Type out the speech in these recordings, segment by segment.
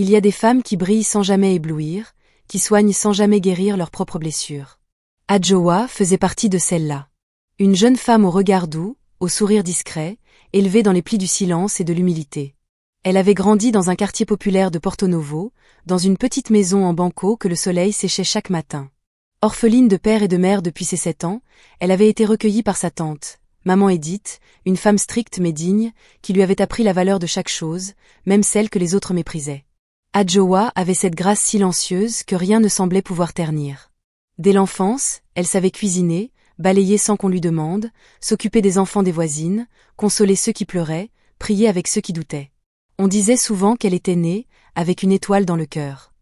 Il y a des femmes qui brillent sans jamais éblouir, qui soignent sans jamais guérir leurs propres blessures. Adjoa faisait partie de celle-là. Une jeune femme au regard doux, au sourire discret, élevée dans les plis du silence et de l'humilité. Elle avait grandi dans un quartier populaire de Porto Novo, dans une petite maison en banco que le soleil séchait chaque matin. Orpheline de père et de mère depuis ses 7 ans, elle avait été recueillie par sa tante, maman Edith, une femme stricte mais digne, qui lui avait appris la valeur de chaque chose, même celle que les autres méprisaient. Adjoa avait cette grâce silencieuse que rien ne semblait pouvoir ternir. Dès l'enfance, elle savait cuisiner, balayer sans qu'on lui demande, s'occuper des enfants des voisines, consoler ceux qui pleuraient, prier avec ceux qui doutaient. On disait souvent qu'elle était née, avec une étoile dans le cœur.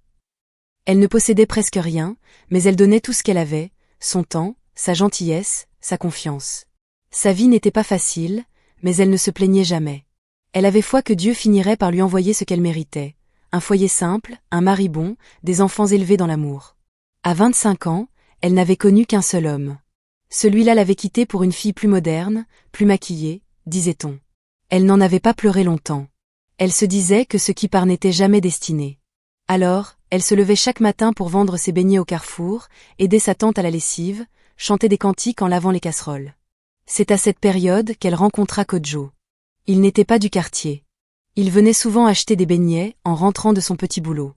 Elle ne possédait presque rien, mais elle donnait tout ce qu'elle avait, son temps, sa gentillesse, sa confiance. Sa vie n'était pas facile, mais elle ne se plaignait jamais. Elle avait foi que Dieu finirait par lui envoyer ce qu'elle méritait. Un foyer simple, un mari bon, des enfants élevés dans l'amour. À 25 ans, elle n'avait connu qu'un seul homme. Celui-là l'avait quittée pour une fille plus moderne, plus maquillée, disait-on. Elle n'en avait pas pleuré longtemps. Elle se disait que ce qui part n'était jamais destiné. Alors, elle se levait chaque matin pour vendre ses beignets au carrefour, aider sa tante à la lessive, chanter des cantiques en lavant les casseroles. C'est à cette période qu'elle rencontra Kodjo. Il n'était pas du quartier. Il venait souvent acheter des beignets en rentrant de son petit boulot.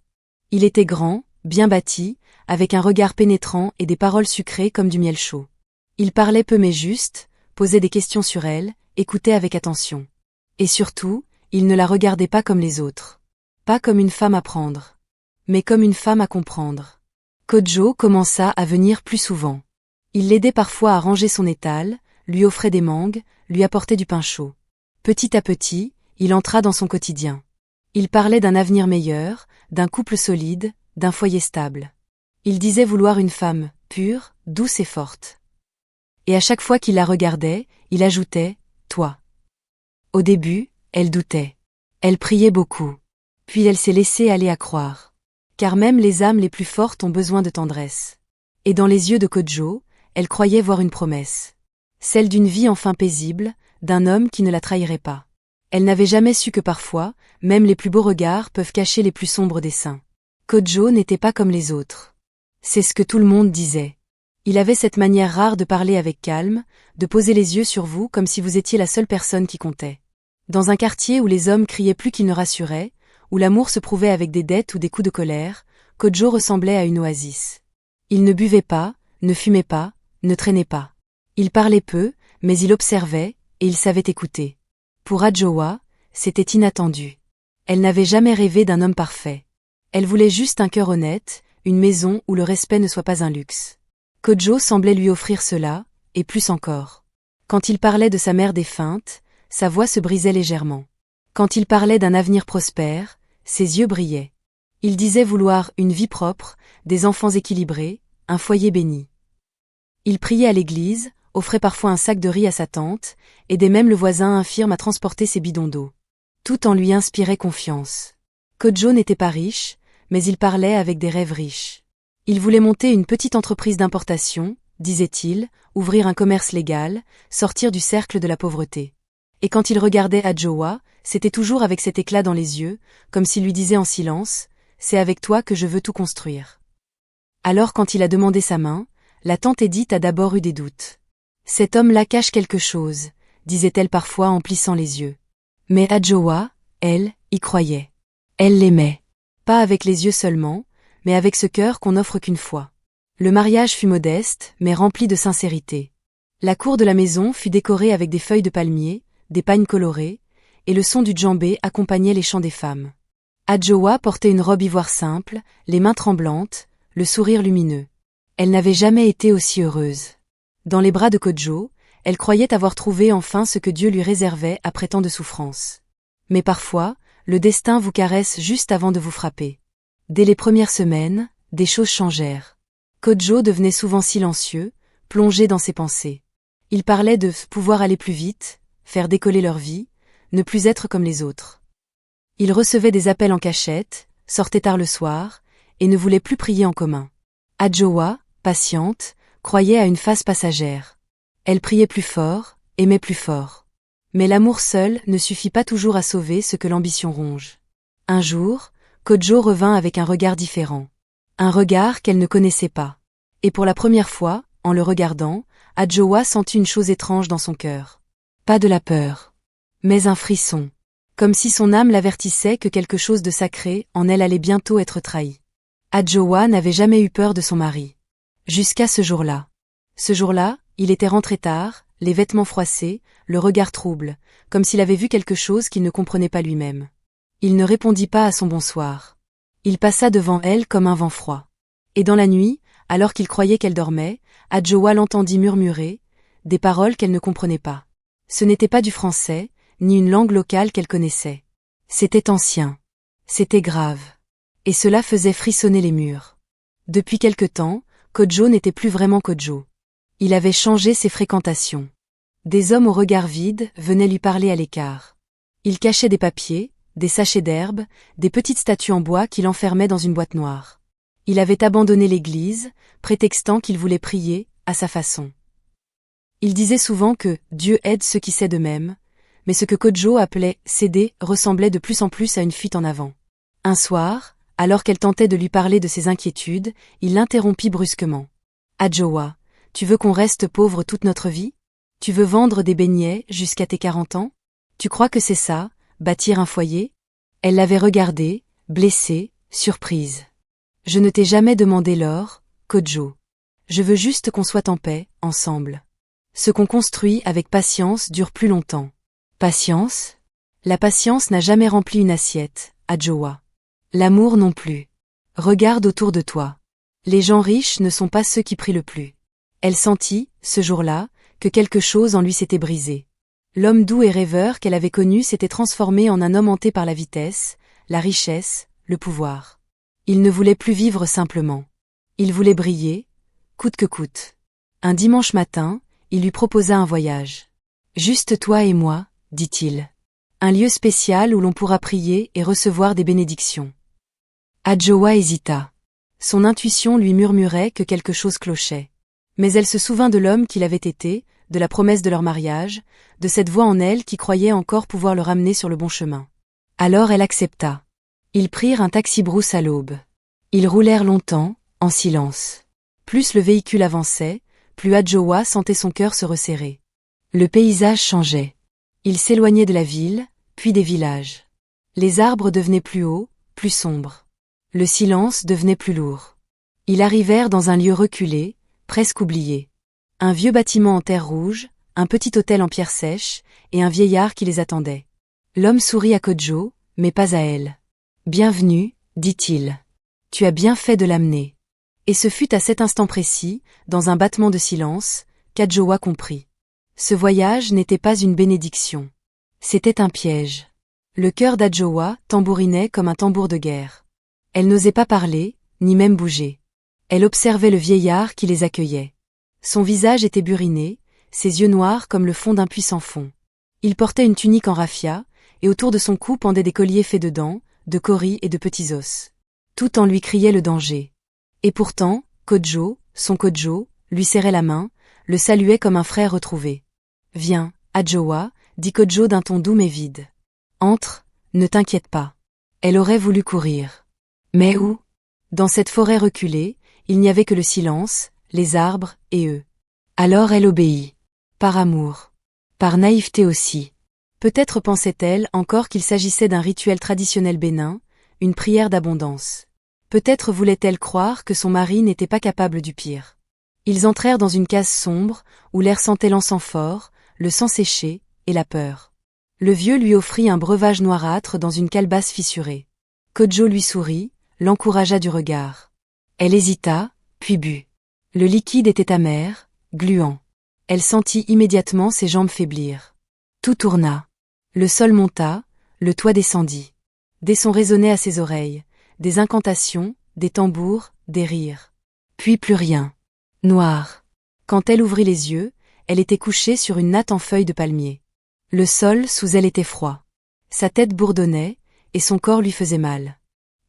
Il était grand, bien bâti, avec un regard pénétrant et des paroles sucrées comme du miel chaud. Il parlait peu mais juste, posait des questions sur elle, écoutait avec attention. Et surtout, il ne la regardait pas comme les autres. Pas comme une femme à prendre. Mais comme une femme à comprendre. Kodjo commença à venir plus souvent. Il l'aidait parfois à ranger son étal, lui offrait des mangues, lui apportait du pain chaud. Petit à petit, il entra dans son quotidien. Il parlait d'un avenir meilleur, d'un couple solide, d'un foyer stable. Il disait vouloir une femme pure, douce et forte. Et à chaque fois qu'il la regardait, il ajoutait « toi ». Au début, elle doutait. Elle priait beaucoup. Puis elle s'est laissée aller à croire. Car même les âmes les plus fortes ont besoin de tendresse. Et dans les yeux de Kodjo, elle croyait voir une promesse. Celle d'une vie enfin paisible, d'un homme qui ne la trahirait pas. Elle n'avait jamais su que parfois, même les plus beaux regards peuvent cacher les plus sombres desseins. Kodjo n'était pas comme les autres. C'est ce que tout le monde disait. Il avait cette manière rare de parler avec calme, de poser les yeux sur vous comme si vous étiez la seule personne qui comptait. Dans un quartier où les hommes criaient plus qu'ils ne rassuraient, où l'amour se prouvait avec des dettes ou des coups de colère, Kodjo ressemblait à une oasis. Il ne buvait pas, ne fumait pas, ne traînait pas. Il parlait peu, mais il observait, et il savait écouter. Pour Adjoa, c'était inattendu. Elle n'avait jamais rêvé d'un homme parfait. Elle voulait juste un cœur honnête, une maison où le respect ne soit pas un luxe. Kodjo semblait lui offrir cela, et plus encore. Quand il parlait de sa mère défunte, sa voix se brisait légèrement. Quand il parlait d'un avenir prospère, ses yeux brillaient. Il disait vouloir une vie propre, des enfants équilibrés, un foyer béni. Il priait à l'église, offrait parfois un sac de riz à sa tante, aidait même le voisin infirme à transporter ses bidons d'eau. Tout en lui inspirait confiance. Kodjo n'était pas riche, mais il parlait avec des rêves riches. Il voulait monter une petite entreprise d'importation, disait-il, ouvrir un commerce légal, sortir du cercle de la pauvreté. Et quand il regardait Adjoa, c'était toujours avec cet éclat dans les yeux, comme s'il lui disait en silence, « C'est avec toi que je veux tout construire ». Alors quand il a demandé sa main, la tante Edith a d'abord eu des doutes. « Cet homme-là cache quelque chose », disait-elle parfois en plissant les yeux. Mais Adjoa, elle, y croyait. Elle l'aimait. Pas avec les yeux seulement, mais avec ce cœur qu'on n'offre qu'une fois. Le mariage fut modeste, mais rempli de sincérité. La cour de la maison fut décorée avec des feuilles de palmier, des pagnes colorées, et le son du djembé accompagnait les chants des femmes. Adjoa portait une robe ivoire simple, les mains tremblantes, le sourire lumineux. Elle n'avait jamais été aussi heureuse. Dans les bras de Kodjo, elle croyait avoir trouvé enfin ce que Dieu lui réservait après tant de souffrances. Mais parfois, le destin vous caresse juste avant de vous frapper. Dès les premières semaines, des choses changèrent. Kodjo devenait souvent silencieux, plongé dans ses pensées. Il parlait de pouvoir aller plus vite, faire décoller leur vie, ne plus être comme les autres. Il recevait des appels en cachette, sortait tard le soir, et ne voulait plus prier en commun. Adjoa, patiente, croyait à une phase passagère. Elle priait plus fort, aimait plus fort. Mais l'amour seul ne suffit pas toujours à sauver ce que l'ambition ronge. Un jour, Kojo revint avec un regard différent. Un regard qu'elle ne connaissait pas. Et pour la première fois, en le regardant, Adjoa sentit une chose étrange dans son cœur. Pas de la peur. Mais un frisson. Comme si son âme l'avertissait que quelque chose de sacré en elle allait bientôt être trahi. Adjoa n'avait jamais eu peur de son mari. Jusqu'à ce jour-là. Ce jour-là, il était rentré tard, les vêtements froissés, le regard trouble, comme s'il avait vu quelque chose qu'il ne comprenait pas lui-même. Il ne répondit pas à son bonsoir. Il passa devant elle comme un vent froid. Et dans la nuit, alors qu'il croyait qu'elle dormait, Adjoa l'entendit murmurer, des paroles qu'elle ne comprenait pas. Ce n'était pas du français, ni une langue locale qu'elle connaissait. C'était ancien. C'était grave. Et cela faisait frissonner les murs. Depuis quelque temps, Kojo n'était plus vraiment Kojo. Il avait changé ses fréquentations. Des hommes au regard vide venaient lui parler à l'écart. Il cachait des papiers, des sachets d'herbe, des petites statues en bois qu'il enfermait dans une boîte noire. Il avait abandonné l'église, prétextant qu'il voulait prier, à sa façon. Il disait souvent que « Dieu aide ceux qui cèdent eux-mêmes », mais ce que Kojo appelait « céder » ressemblait de plus en plus à une fuite en avant. Un soir, alors qu'elle tentait de lui parler de ses inquiétudes, il l'interrompit brusquement. « Adjoa, tu veux qu'on reste pauvre toute notre vie? Tu veux vendre des beignets jusqu'à tes 40 ans? Tu crois que c'est ça, bâtir un foyer ?» Elle l'avait regardé, blessée, surprise. « Je ne t'ai jamais demandé l'or, Kojo. Je veux juste qu'on soit en paix, ensemble. Ce qu'on construit avec patience dure plus longtemps. » Patience? La patience n'a jamais rempli une assiette, Adjoa. L'amour non plus. Regarde autour de toi. Les gens riches ne sont pas ceux qui prient le plus. Elle sentit, ce jour-là, que quelque chose en lui s'était brisé. L'homme doux et rêveur qu'elle avait connu s'était transformé en un homme hanté par la vitesse, la richesse, le pouvoir. Il ne voulait plus vivre simplement. Il voulait briller, coûte que coûte. Un dimanche matin, il lui proposa un voyage. « Juste toi et moi », dit-il. « Un lieu spécial où l'on pourra prier et recevoir des bénédictions. » Adjoa hésita. Son intuition lui murmurait que quelque chose clochait. Mais elle se souvint de l'homme qu'il avait été, de la promesse de leur mariage, de cette voix en elle qui croyait encore pouvoir le ramener sur le bon chemin. Alors elle accepta. Ils prirent un taxi-brousse à l'aube. Ils roulèrent longtemps, en silence. Plus le véhicule avançait, plus Adjoa sentait son cœur se resserrer. Le paysage changeait. Il s'éloignait de la ville, puis des villages. Les arbres devenaient plus hauts, plus sombres. Le silence devenait plus lourd. Ils arrivèrent dans un lieu reculé, presque oublié. Un vieux bâtiment en terre rouge, un petit hôtel en pierre sèche, et un vieillard qui les attendait. L'homme sourit à Kojo, mais pas à elle. « Bienvenue, dit-il. Tu as bien fait de l'amener. » Et ce fut à cet instant précis, dans un battement de silence, qu'Adjoa comprit. Ce voyage n'était pas une bénédiction. C'était un piège. Le cœur d'Adjoa tambourinait comme un tambour de guerre. Elle n'osait pas parler, ni même bouger. Elle observait le vieillard qui les accueillait. Son visage était buriné, ses yeux noirs comme le fond d'un puissant fond. Il portait une tunique en raffia, et autour de son cou pendaient des colliers faits de dents, de coris et de petits os. Tout en lui criait le danger. Et pourtant, Kojo, son Kojo, lui serrait la main, le saluait comme un frère retrouvé. « Viens, Adjoa, » dit Kojo d'un ton doux mais vide. « Entre, ne t'inquiète pas. » Elle aurait voulu courir. Mais où? Dans cette forêt reculée, il n'y avait que le silence, les arbres et eux. Alors elle obéit. Par amour. Par naïveté aussi. Peut-être pensait-elle encore qu'il s'agissait d'un rituel traditionnel bénin, une prière d'abondance. Peut-être voulait-elle croire que son mari n'était pas capable du pire. Ils entrèrent dans une case sombre, où l'air sentait l'encens fort, le sang séché, et la peur. Le vieux lui offrit un breuvage noirâtre dans une calebasse fissurée. Kojo lui sourit, l'encouragea du regard. Elle hésita, puis but. Le liquide était amer, gluant. Elle sentit immédiatement ses jambes faiblir. Tout tourna. Le sol monta, le toit descendit. Des sons résonnaient à ses oreilles, des incantations, des tambours, des rires. Puis plus rien. Noir. Quand elle ouvrit les yeux, elle était couchée sur une natte en feuilles de palmier. Le sol sous elle était froid. Sa tête bourdonnait, et son corps lui faisait mal.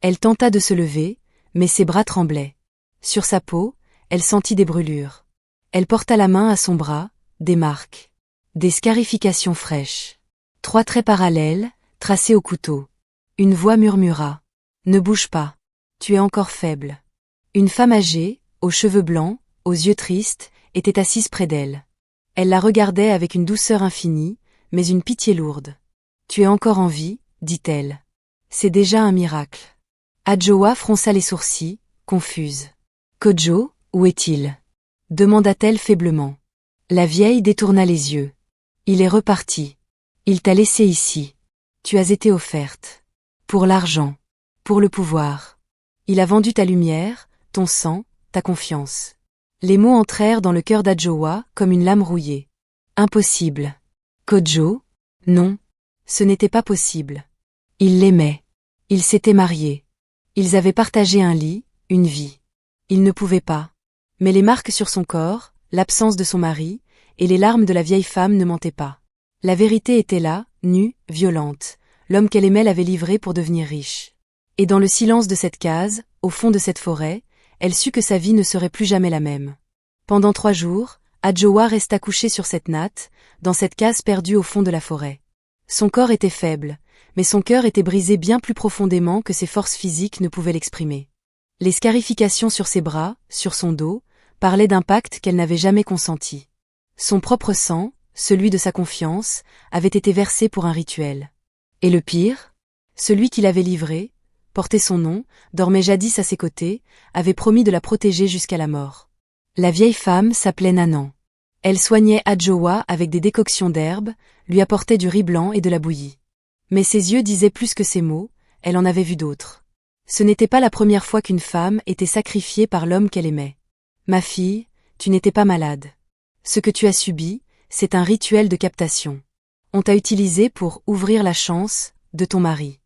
Elle tenta de se lever, mais ses bras tremblaient. Sur sa peau, elle sentit des brûlures. Elle porta la main à son bras, des marques. Des scarifications fraîches. 3 traits parallèles, tracés au couteau. Une voix murmura. Ne bouge pas. Tu es encore faible. Une femme âgée, aux cheveux blancs, aux yeux tristes, était assise près d'elle. Elle la regardait avec une douceur infinie, mais une pitié lourde. Tu es encore en vie, dit-elle. C'est déjà un miracle. Adjoa fronça les sourcils, confuse. Kodjo, où est-il? Demanda-t-elle faiblement. La vieille détourna les yeux. Il est reparti. Il t'a laissé ici. Tu as été offerte. Pour l'argent. Pour le pouvoir. Il a vendu ta lumière, ton sang, ta confiance. Les mots entrèrent dans le cœur d'Adjoa comme une lame rouillée. Impossible. Kodjo? Non. Ce n'était pas possible. Il l'aimait. Ils s'étaient mariés. Ils avaient partagé un lit, une vie. Il ne pouvait pas. Mais les marques sur son corps, l'absence de son mari, et les larmes de la vieille femme ne mentaient pas. La vérité était là, nue, violente. L'homme qu'elle aimait l'avait livrée pour devenir riche. Et dans le silence de cette case, au fond de cette forêt, elle sut que sa vie ne serait plus jamais la même. Pendant 3 jours, Adjoa resta couchée sur cette natte, dans cette case perdue au fond de la forêt. Son corps était faible, mais son cœur était brisé bien plus profondément que ses forces physiques ne pouvaient l'exprimer. Les scarifications sur ses bras, sur son dos, parlaient d'un pacte qu'elle n'avait jamais consenti. Son propre sang, celui de sa confiance, avait été versé pour un rituel. Et le pire? Celui qui l'avait livré, portait son nom, dormait jadis à ses côtés, avait promis de la protéger jusqu'à la mort. La vieille femme s'appelait Nanan. Elle soignait Adjoa avec des décoctions d'herbes, lui apportait du riz blanc et de la bouillie. Mais ses yeux disaient plus que ses mots, elle en avait vu d'autres. Ce n'était pas la première fois qu'une femme était sacrifiée par l'homme qu'elle aimait. Ma fille, tu n'étais pas malade. Ce que tu as subi, c'est un rituel de captation. On t'a utilisé pour ouvrir la chance de ton mari.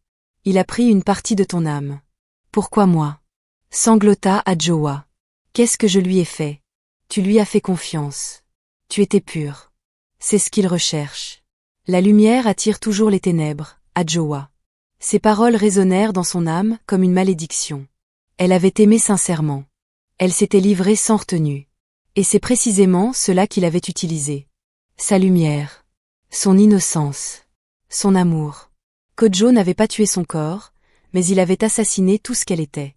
Il a pris une partie de ton âme. Pourquoi moi? Sanglota Adjoa. Qu'est-ce que je lui ai fait? Tu lui as fait confiance. Tu étais pure. C'est ce qu'il recherche. La lumière attire toujours les ténèbres, Adjoa. Ces paroles résonnèrent dans son âme comme une malédiction. Elle avait aimé sincèrement. Elle s'était livrée sans retenue. Et c'est précisément cela qu'il avait utilisé. Sa lumière. Son innocence. Son amour. Kodjo n'avait pas tué son corps, mais il avait assassiné tout ce qu'elle était.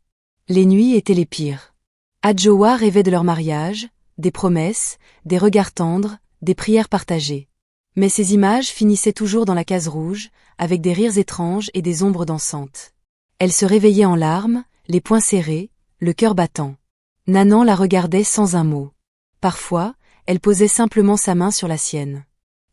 Les nuits étaient les pires. Adjoa rêvait de leur mariage, des promesses, des regards tendres, des prières partagées. Mais ces images finissaient toujours dans la case rouge, avec des rires étranges et des ombres dansantes. Elle se réveillait en larmes, les poings serrés, le cœur battant. Nanan la regardait sans un mot. Parfois, elle posait simplement sa main sur la sienne.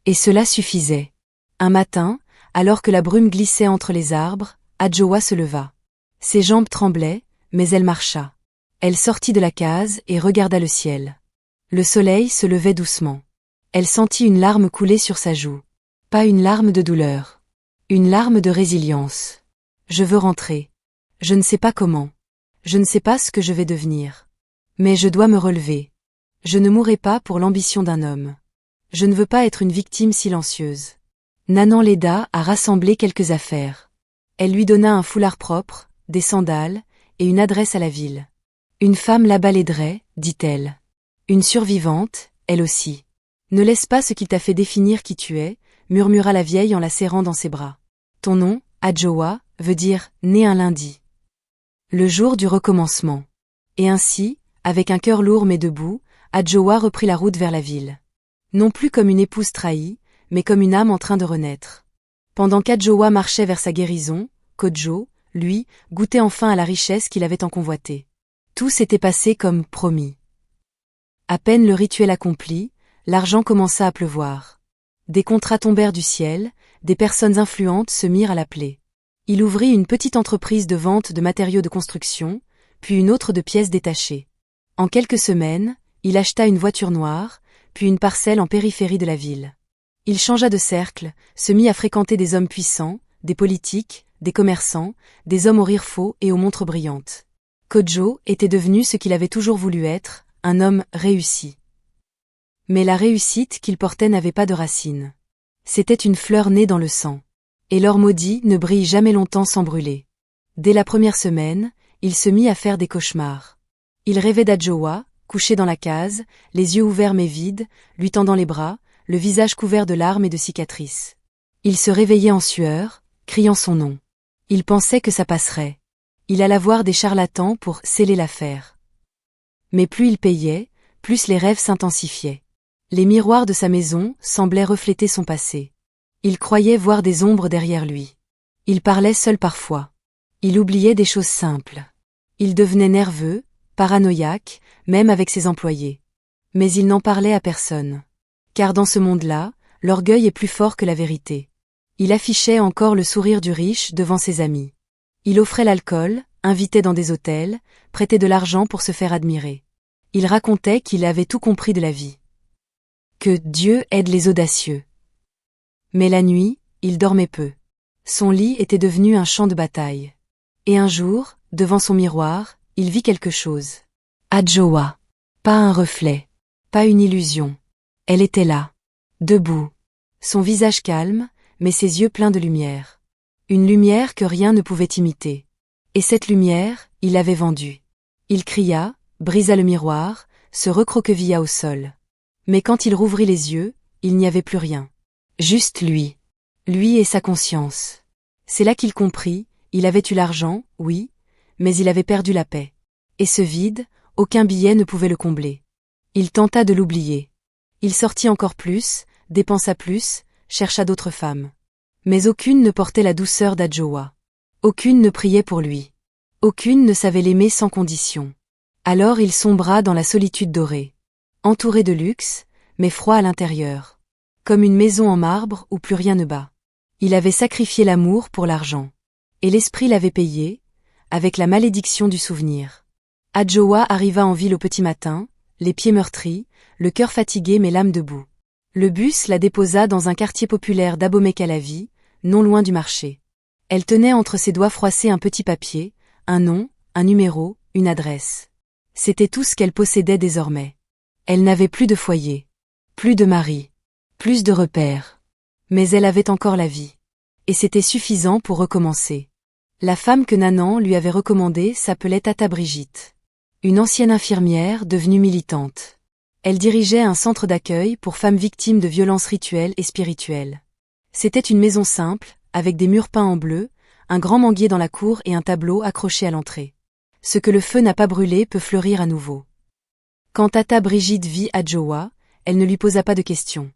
Et cela suffisait. Un matin, alors que la brume glissait entre les arbres, Adjoa se leva. Ses jambes tremblaient, mais elle marcha. Elle sortit de la case et regarda le ciel. Le soleil se levait doucement. Elle sentit une larme couler sur sa joue. Pas une larme de douleur. Une larme de résilience. Je veux rentrer. Je ne sais pas comment. Je ne sais pas ce que je vais devenir. Mais je dois me relever. Je ne mourrai pas pour l'ambition d'un homme. Je ne veux pas être une victime silencieuse. Nanan l'aida à rassembler quelques affaires. Elle lui donna un foulard propre, des sandales, et une adresse à la ville. Une femme là-bas l'aiderait, dit-elle. Une survivante, elle aussi. Ne laisse pas ce qui t'a fait définir qui tu es, murmura la vieille en la serrant dans ses bras. Ton nom, Adjoa, veut dire « né un lundi ». Le jour du recommencement. Et ainsi, avec un cœur lourd mais debout, Adjoa reprit la route vers la ville. Non plus comme une épouse trahie, mais comme une âme en train de renaître. Pendant qu'Adjoa marchait vers sa guérison, Kodjo, lui, goûtait enfin à la richesse qu'il avait en convoité. Tout s'était passé comme promis. À peine le rituel accompli, l'argent commença à pleuvoir. Des contrats tombèrent du ciel, des personnes influentes se mirent à l'appeler. Il ouvrit une petite entreprise de vente de matériaux de construction, puis une autre de pièces détachées. En quelques semaines, il acheta une voiture noire, puis une parcelle en périphérie de la ville. Il changea de cercle, se mit à fréquenter des hommes puissants, des politiques, des commerçants, des hommes aux rires faux et aux montres brillantes. Kodjo était devenu ce qu'il avait toujours voulu être, un homme réussi. Mais la réussite qu'il portait n'avait pas de racines. C'était une fleur née dans le sang. Et l'or maudit ne brille jamais longtemps sans brûler. Dès la première semaine, il se mit à faire des cauchemars. Il rêvait d'Adjoa, couché dans la case, les yeux ouverts mais vides, lui tendant les bras, le visage couvert de larmes et de cicatrices. Il se réveillait en sueur, criant son nom. Il pensait que ça passerait. Il alla voir des charlatans pour sceller l'affaire. Mais plus il payait, plus les rêves s'intensifiaient. Les miroirs de sa maison semblaient refléter son passé. Il croyait voir des ombres derrière lui. Il parlait seul parfois. Il oubliait des choses simples. Il devenait nerveux, paranoïaque, même avec ses employés. Mais il n'en parlait à personne. Car dans ce monde-là, l'orgueil est plus fort que la vérité. Il affichait encore le sourire du riche devant ses amis. Il offrait l'alcool, invitait dans des hôtels, prêtait de l'argent pour se faire admirer. Il racontait qu'il avait tout compris de la vie. Que Dieu aide les audacieux. Mais la nuit, il dormait peu. Son lit était devenu un champ de bataille. Et un jour, devant son miroir, il vit quelque chose. Adjoa. Pas un reflet. Pas une illusion. Elle était là. Debout. Son visage calme, mais ses yeux pleins de lumière. Une lumière que rien ne pouvait imiter. Et cette lumière, il l'avait vendue. Il cria, brisa le miroir, se recroquevilla au sol. Mais quand il rouvrit les yeux, il n'y avait plus rien. Juste lui. Lui et sa conscience. C'est là qu'il comprit, il avait eu l'argent, oui, mais il avait perdu la paix. Et ce vide, aucun billet ne pouvait le combler. Il tenta de l'oublier. Il sortit encore plus, dépensa plus, chercha d'autres femmes. Mais aucune ne portait la douceur d'Adjoa. Aucune ne priait pour lui. Aucune ne savait l'aimer sans condition. Alors il sombra dans la solitude dorée. Entouré de luxe, mais froid à l'intérieur. Comme une maison en marbre où plus rien ne bat. Il avait sacrifié l'amour pour l'argent. Et l'esprit l'avait payé, avec la malédiction du souvenir. Adjoa arriva en ville au petit matin, les pieds meurtris, le cœur fatigué mais l'âme debout. Le bus la déposa dans un quartier populaire d'Abomey-Calavi, non loin du marché. Elle tenait entre ses doigts froissés un petit papier, un nom, un numéro, une adresse. C'était tout ce qu'elle possédait désormais. Elle n'avait plus de foyer, plus de mari, plus de repères. Mais elle avait encore la vie. Et c'était suffisant pour recommencer. La femme que Nanan lui avait recommandée s'appelait Tata Brigitte. Une ancienne infirmière devenue militante. Elle dirigeait un centre d'accueil pour femmes victimes de violences rituelles et spirituelles. C'était une maison simple, avec des murs peints en bleu, un grand manguier dans la cour et un tableau accroché à l'entrée. Ce que le feu n'a pas brûlé peut fleurir à nouveau. Quand Tata Brigitte vit Adjoa, elle ne lui posa pas de questions.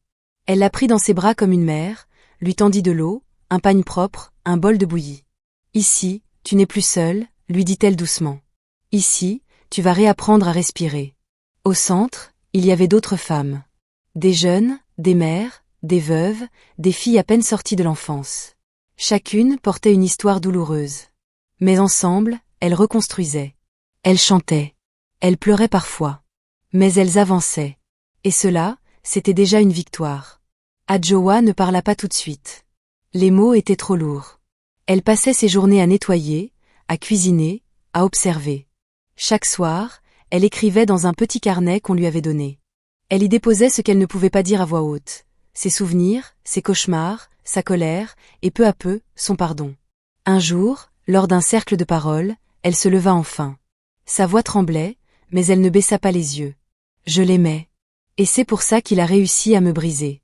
Elle la prit dans ses bras comme une mère, lui tendit de l'eau, un pagne propre, un bol de bouillie. « Ici, tu n'es plus seule, lui dit-elle doucement. Ici, tu vas réapprendre à respirer. » Au centre, il y avait d'autres femmes. Des jeunes, des mères, des veuves, des filles à peine sorties de l'enfance. Chacune portait une histoire douloureuse. Mais ensemble, elles reconstruisaient. Elles chantaient. Elles pleuraient parfois. Mais elles avançaient. Et cela, c'était déjà une victoire. Adjoa ne parla pas tout de suite. Les mots étaient trop lourds. Elle passait ses journées à nettoyer, à cuisiner, à observer. Chaque soir, elle écrivait dans un petit carnet qu'on lui avait donné. Elle y déposait ce qu'elle ne pouvait pas dire à voix haute. Ses souvenirs, ses cauchemars, sa colère, et peu à peu, son pardon. Un jour, lors d'un cercle de paroles, elle se leva enfin. Sa voix tremblait, mais elle ne baissa pas les yeux. Je l'aimais. Et c'est pour ça qu'il a réussi à me briser.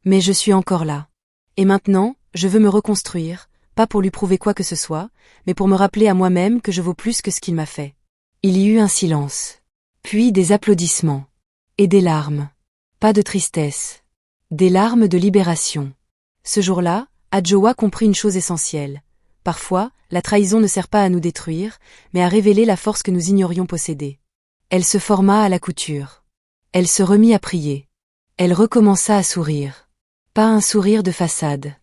Mais je suis encore là. Et maintenant, je veux me reconstruire, pas pour lui prouver quoi que ce soit, mais pour me rappeler à moi-même que je vaux plus que ce qu'il m'a fait. Il y eut un silence. Puis des applaudissements. Et des larmes. Pas de tristesse. Des larmes de libération. Ce jour-là, Adjoa comprit une chose essentielle. Parfois, la trahison ne sert pas à nous détruire, mais à révéler la force que nous ignorions posséder. Elle se forma à la couture. Elle se remit à prier. Elle recommença à sourire. Pas un sourire de façade.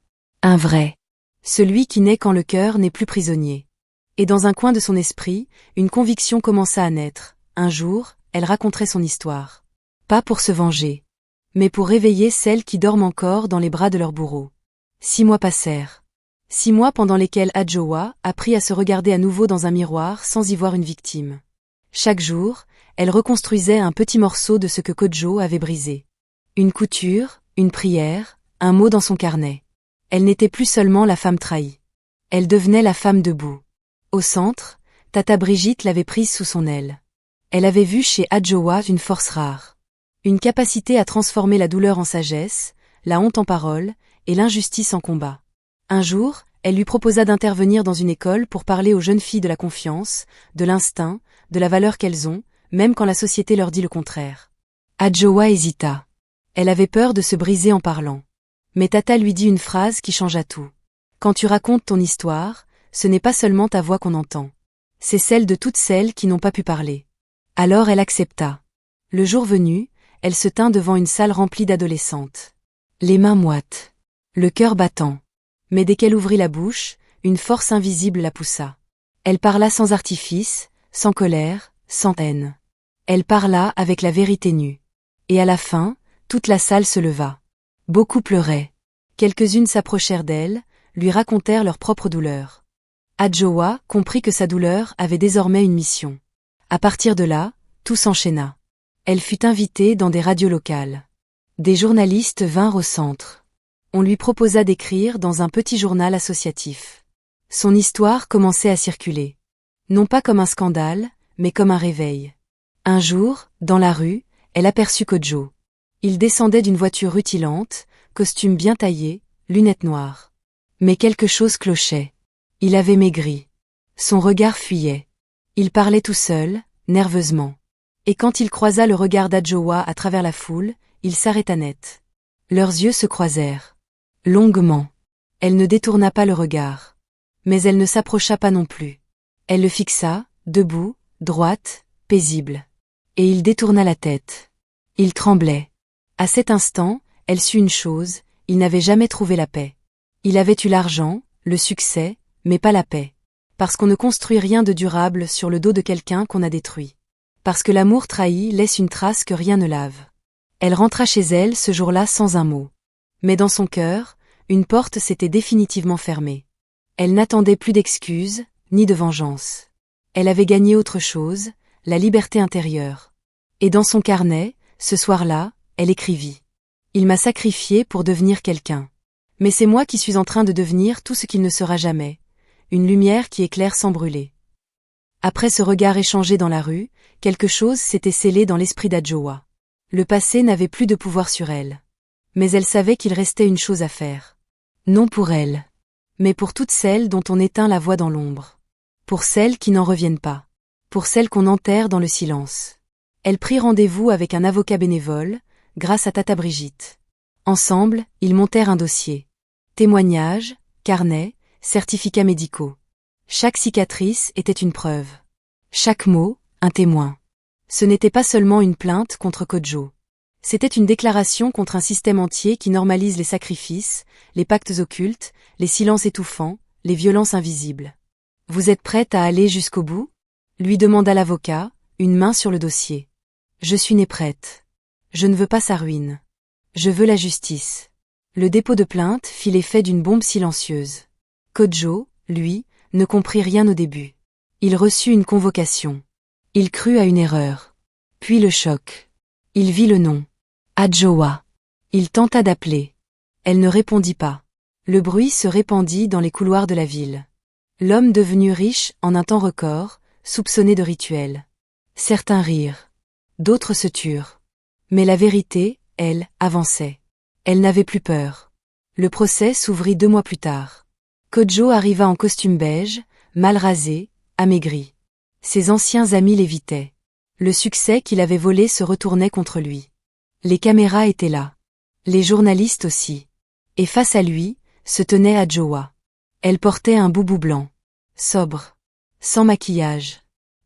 Un vrai. Celui qui naît quand le cœur n'est plus prisonnier. Et dans un coin de son esprit, une conviction commença à naître. Un jour, elle raconterait son histoire. Pas pour se venger, mais pour réveiller celles qui dorment encore dans les bras de leur bourreau. 6 mois passèrent. 6 mois pendant lesquels Adjoa apprit à se regarder à nouveau dans un miroir sans y voir une victime. Chaque jour, elle reconstruisait un petit morceau de ce que Kodjo avait brisé. Une couture, une prière, un mot dans son carnet. Elle n'était plus seulement la femme trahie. Elle devenait la femme debout. Au centre, Tata Brigitte l'avait prise sous son aile. Elle avait vu chez Adjoa une force rare. Une capacité à transformer la douleur en sagesse, la honte en parole, et l'injustice en combat. Un jour, Elle lui proposa d'intervenir dans une école pour parler aux jeunes filles de la confiance, de l'instinct, de la valeur qu'elles ont, même quand la société leur dit le contraire. Adjoa hésita. Elle avait peur de se briser en parlant. Mais Tata lui dit une phrase qui changea tout. Quand tu racontes ton histoire, ce n'est pas seulement ta voix qu'on entend. C'est celle de toutes celles qui n'ont pas pu parler. Alors elle accepta. Le jour venu, elle se tint devant une salle remplie d'adolescentes. Les mains moites. Le cœur battant. Mais dès qu'elle ouvrit la bouche, une force invisible la poussa. Elle parla sans artifice, sans colère, sans haine. Elle parla avec la vérité nue. Et à la fin, toute la salle se leva. Beaucoup pleuraient. Quelques-unes s'approchèrent d'elle, lui racontèrent leur propre douleur. Adjoa comprit que sa douleur avait désormais une mission. À partir de là, tout s'enchaîna. Elle fut invitée dans des radios locales. Des journalistes vinrent au centre. On lui proposa d'écrire dans un petit journal associatif. Son histoire commençait à circuler. Non pas comme un scandale, mais comme un réveil. Un jour, dans la rue, elle aperçut Kodjo. Il descendait d'une voiture rutilante, costume bien taillé, lunettes noires. Mais quelque chose clochait. Il avait maigri. Son regard fuyait. Il parlait tout seul, nerveusement. Et quand il croisa le regard d'Adjoa à travers la foule, il s'arrêta net. Leurs yeux se croisèrent. Longuement. Elle ne détourna pas le regard. Mais elle ne s'approcha pas non plus. Elle le fixa, debout, droite, paisible. Et il détourna la tête. Il tremblait. À cet instant, elle sut une chose, il n'avait jamais trouvé la paix. Il avait eu l'argent, le succès, mais pas la paix. Parce qu'on ne construit rien de durable sur le dos de quelqu'un qu'on a détruit. Parce que l'amour trahi laisse une trace que rien ne lave. Elle rentra chez elle ce jour-là sans un mot. Mais dans son cœur, une porte s'était définitivement fermée. Elle n'attendait plus d'excuses, ni de vengeance. Elle avait gagné autre chose, la liberté intérieure. Et dans son carnet, ce soir-là, elle écrivit. Il m'a sacrifié pour devenir quelqu'un. Mais c'est moi qui suis en train de devenir tout ce qu'il ne sera jamais. Une lumière qui éclaire sans brûler. Après ce regard échangé dans la rue, quelque chose s'était scellé dans l'esprit d'Adjoa. Le passé n'avait plus de pouvoir sur elle. Mais elle savait qu'il restait une chose à faire. Non pour elle. Mais pour toutes celles dont on éteint la voix dans l'ombre. Pour celles qui n'en reviennent pas. Pour celles qu'on enterre dans le silence. Elle prit rendez-vous avec un avocat bénévole, grâce à Tata Brigitte. Ensemble, ils montèrent un dossier. Témoignages, carnets, certificats médicaux. Chaque cicatrice était une preuve. Chaque mot, un témoin. Ce n'était pas seulement une plainte contre Kodjo. C'était une déclaration contre un système entier qui normalise les sacrifices, les pactes occultes, les silences étouffants, les violences invisibles. Vous êtes prête à aller jusqu'au bout? Lui demanda l'avocat, une main sur le dossier. Je suis née prête. Je ne veux pas sa ruine. Je veux la justice. Le dépôt de plainte fit l'effet d'une bombe silencieuse. Kodjo, lui, ne comprit rien au début. Il reçut une convocation. Il crut à une erreur. Puis le choc. Il vit le nom. Adjoa. Il tenta d'appeler. Elle ne répondit pas. Le bruit se répandit dans les couloirs de la ville. L'homme devenu riche en un temps record, soupçonné de rituel. Certains rirent. D'autres se turent. Mais la vérité, elle, avançait. Elle n'avait plus peur. Le procès s'ouvrit 2 mois plus tard. Kodjo arriva en costume beige, mal rasé, amaigri. Ses anciens amis l'évitaient. Le succès qu'il avait volé se retournait contre lui. Les caméras étaient là. Les journalistes aussi. Et face à lui, se tenait Adjoa. Elle portait un boubou blanc. Sobre. Sans maquillage.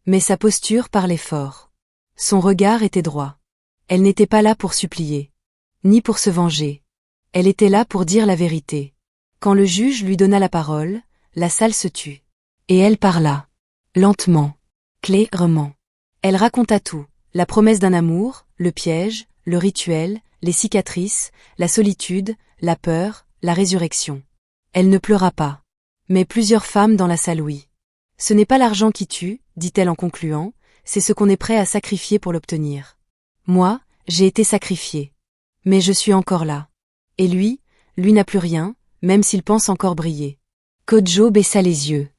Mais sa posture parlait fort. Son regard était droit. Elle n'était pas là pour supplier. Ni pour se venger. Elle était là pour dire la vérité. Quand le juge lui donna la parole, la salle se tut. Et elle parla. Lentement. Clairement. Elle raconta tout. La promesse d'un amour, le piège, le rituel, les cicatrices, la solitude, la peur, la résurrection. Elle ne pleura pas. Mais plusieurs femmes dans la salle oui. Ce n'est pas l'argent qui tue, dit-elle en concluant, c'est ce qu'on est prêt à sacrifier pour l'obtenir. Moi, j'ai été sacrifiée. Mais je suis encore là. Et lui n'a plus rien, même s'il pense encore briller. Kodjo baissa les yeux.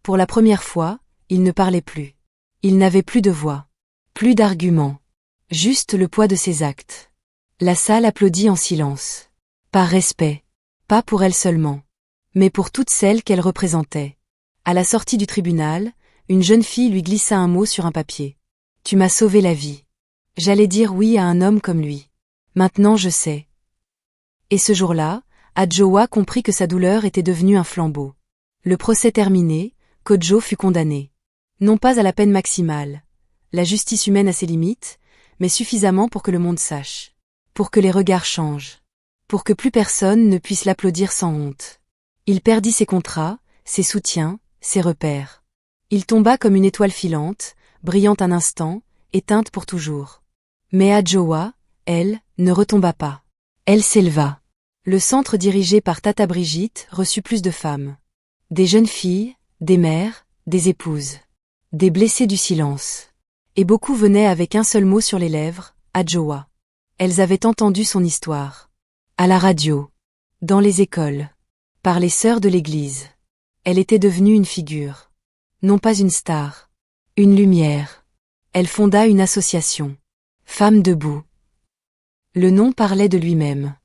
Pour la première fois, il ne parlait plus. Il n'avait plus de voix. Plus d'arguments. Juste le poids de ses actes. La salle applaudit en silence. Par respect. Pas pour elle seulement. mais pour toutes celles qu'elle représentait. À la sortie du tribunal, une jeune fille lui glissa un mot sur un papier. « Tu m'as sauvé la vie. J'allais dire oui à un homme comme lui. Maintenant je sais. » Et ce jour-là, Adjoa comprit que sa douleur était devenue un flambeau. Le procès terminé, Kodjo fut condamné. Non pas à la peine maximale. La justice humaine a ses limites, mais suffisamment pour que le monde sache. Pour que les regards changent. Pour que plus personne ne puisse l'applaudir sans honte. Il perdit ses contrats, ses soutiens, ses repères. Il tomba comme une étoile filante, brillante un instant, éteinte pour toujours. Mais Adjoa, elle, ne retomba pas. Elle s'éleva. Le centre dirigé par Tata Brigitte reçut plus de femmes. Des jeunes filles, des mères, des épouses. Des blessés du silence. Et beaucoup venaient avec un seul mot sur les lèvres, Adjoa. Elles avaient entendu son histoire. À la radio. Dans les écoles. Par les sœurs de l'église. Elle était devenue une figure. Non pas une star. Une lumière. Elle fonda une association. Femmes debout. Le nom parlait de lui-même.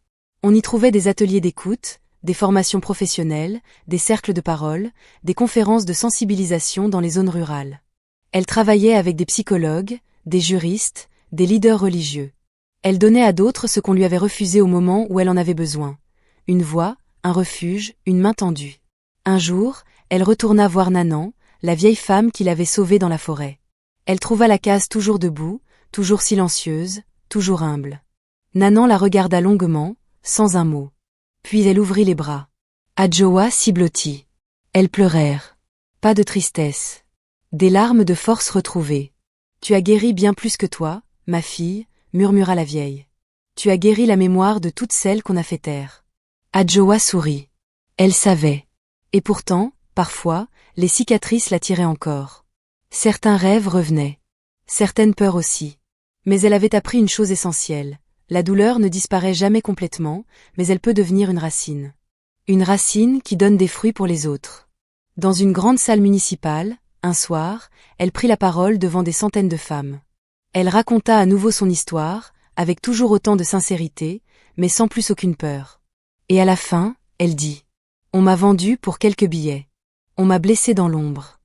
On y trouvait des ateliers d'écoute, des formations professionnelles, des cercles de parole, des conférences de sensibilisation dans les zones rurales. Elle travaillait avec des psychologues, des juristes, des leaders religieux. Elle donnait à d'autres ce qu'on lui avait refusé au moment où elle en avait besoin. Une voix, un refuge, une main tendue. Un jour, elle retourna voir Nanan, la vieille femme qui l'avait sauvée dans la forêt. Elle trouva la case toujours debout, toujours silencieuse, toujours humble. Nanan la regarda longuement, sans un mot. Puis elle ouvrit les bras. Adjoa s'y blottit. Elles pleurèrent. Pas de tristesse. Des larmes de force retrouvées. « Tu as guéri bien plus que toi, ma fille, » murmura la vieille. « Tu as guéri la mémoire de toutes celles qu'on a fait taire. » Adjoa sourit. Elle savait. Et pourtant, parfois, les cicatrices l'attiraient encore. Certains rêves revenaient. Certaines peurs aussi. Mais elle avait appris une chose essentielle. La douleur ne disparaît jamais complètement, mais elle peut devenir une racine. Une racine qui donne des fruits pour les autres. Dans une grande salle municipale, un soir, elle prit la parole devant des centaines de femmes. Elle raconta à nouveau son histoire, avec toujours autant de sincérité, mais sans plus aucune peur. Et à la fin, elle dit « On m'a vendue pour quelques billets. On m'a blessée dans l'ombre.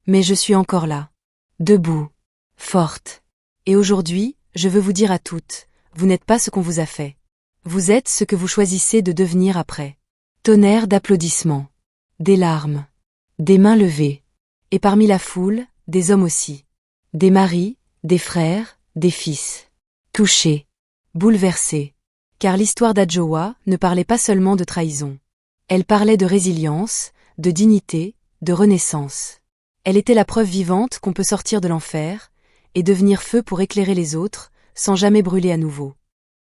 Mais je suis encore là. Debout. Forte. Et aujourd'hui, je veux vous dire à toutes, vous n'êtes pas ce qu'on vous a fait. Vous êtes ce que vous choisissez de devenir après. » Tonnerre d'applaudissements. Des larmes. Des mains levées. Et parmi la foule, des hommes aussi. Des maris, des frères, des fils. Touchés. Bouleversés. Car l'histoire d'Adjoa ne parlait pas seulement de trahison. Elle parlait de résilience, de dignité, de renaissance. Elle était la preuve vivante qu'on peut sortir de l'enfer, et devenir feu pour éclairer les autres, sans jamais brûler à nouveau.